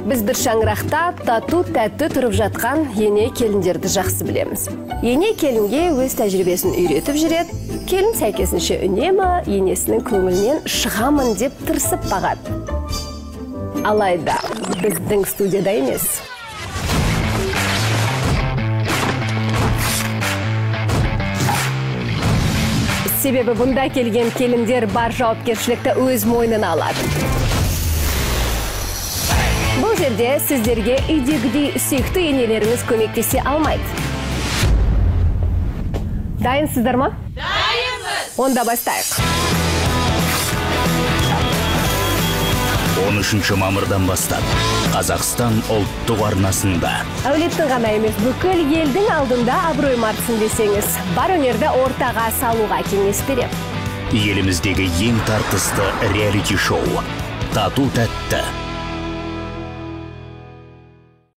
Біз бір шаңырақта тату тәтті тұрып жатқан ене келіндерді жақсы білеміз. Ене келінге өз тәжірибесін үйретіп жүреді. Келін сәйкесінше үнемі енесінің көңілінен шығамын деп тырысып бағады. Алайда біздің студияда емес. Себебі бұнда келген келіндер бар жауапкершілікті өз мойнына алады. Бұл жерде сіздерге үйдегідей сүйікті енелеріңіз көмектесе алмайды. Дайынсыздар ма? Дайынбыз! Онда бастайық. 13 мамырдан бастап Қазақстан ұлттық арнасында. Әулеттің ғана емес, бүкіл елдің алдында абыройым артсын десеңіз, бар өнерді ортаға салуға кеңес берем. Еліміздегі ең тартысты реалити шоу «Тату тәтті».